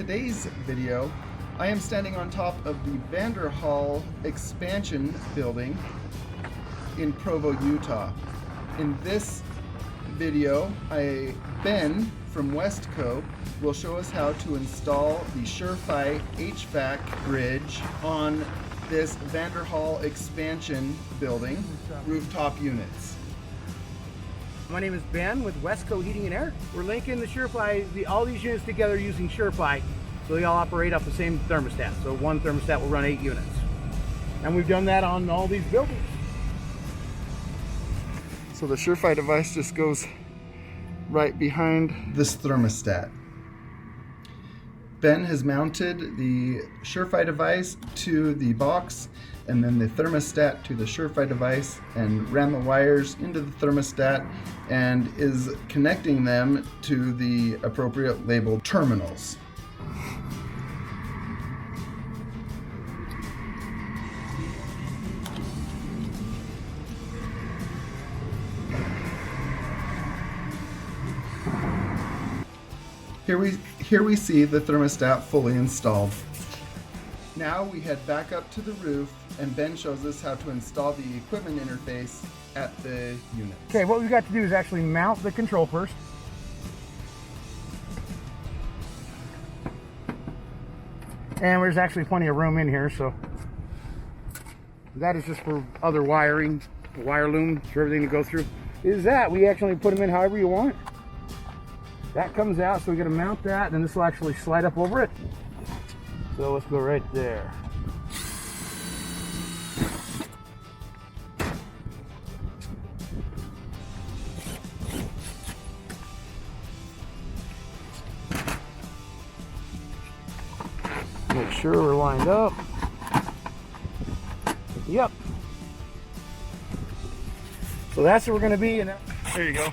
today's video, I am standing on top of the Vanderhall expansion building in Provo, Utah. In this video, Ben from Westco will show us how to install the Surefire HVAC bridge on this Vanderhall expansion building rooftop units. My name is Ben with Westco Heating and Air. We're linking the Surefire, all these units together using Surefire, so they all operate off the same thermostat. So one thermostat will run 8 units. And we've done that on all these buildings. So the Surefire device just goes right behind this thermostat. Ben has mounted the Surefire device to the box and then the thermostat to the Surefire device and ran the wires into the thermostat and is connecting them to the appropriate labeled terminals. Here we see the thermostat fully installed. Now we head back up to the roof and Ben shows us how to install the equipment interface at the unit. Okay, what we've got to do is actually mount the control first. And there's actually plenty of room in here, so that is just for other wiring, the wire loom for everything to go through. Is that we actually put them in however you want. That comes out, so we're going to mount that, and this will actually slide up over it. So let's go right there. Make sure we're lined up. Yep. So that's where we're going to be, and there you go.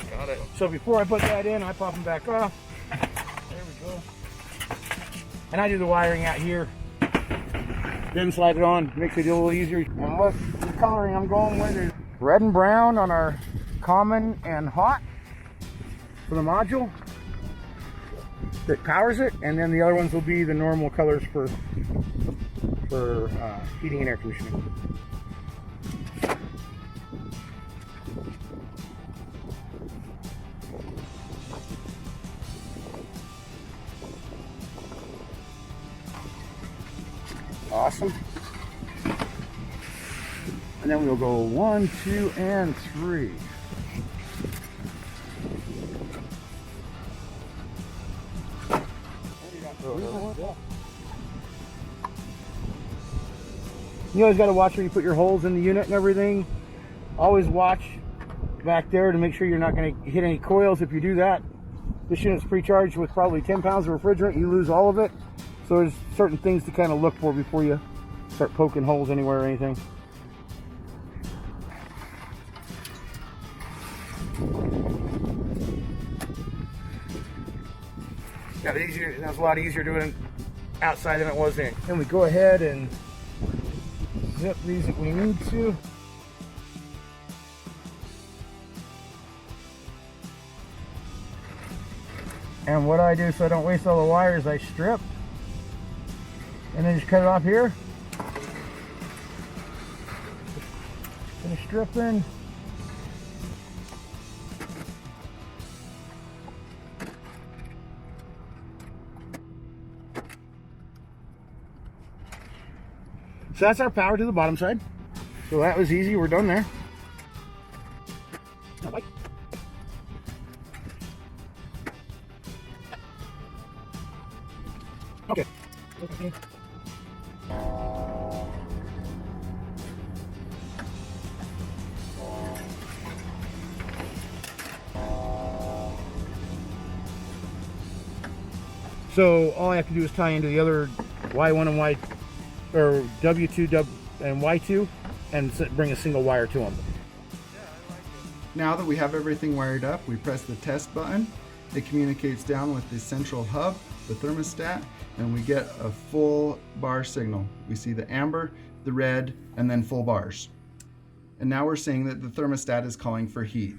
Got it. So before I put that in, I pop them back off. There we go. And I do the wiring out here. Then slide it on. Makes it a little easier. And what the coloring I'm going with is red and brown on our common and hot for the module that powers it, and then the other ones will be the normal colors for heating and air conditioning. Awesome. And then we'll go 1, 2, and 3. You always got to watch where you put your holes in the unit and everything. Always watch back there to make sure you're not going to hit any coils. If you do that, this unit's pre-charged with probably 10 pounds of refrigerant. You lose all of it. So there's certain things to kind of look for before you start poking holes anywhere or anything. Yeah, that's a lot easier doing it outside than it was in. Then we go ahead and zip these if we need to. And what I do so I don't waste all the wires, I strip and then just cut it off here. Finish stripping. So that's our power to the bottom side. So that was easy, we're done there. Okay. So all I have to do is tie into the other Y1 and Y, or W2 and Y2, and bring a single wire to them. Now that we have everything wired up, we press the test button. It communicates down with the central hub, the thermostat, and we get a full bar signal. We see the amber, the red, and then full bars. And now we're seeing that the thermostat is calling for heat.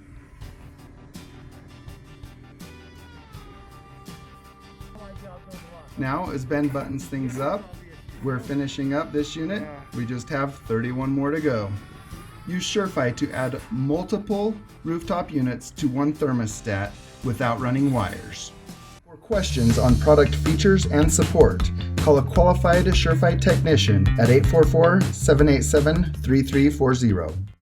Now, as Ben buttons things up, we're finishing up this unit. We just have 31 more to go. Use SureFi to add multiple rooftop units to one thermostat without running wires. For questions on product features and support, call a qualified SureFi technician at 844-787-3340.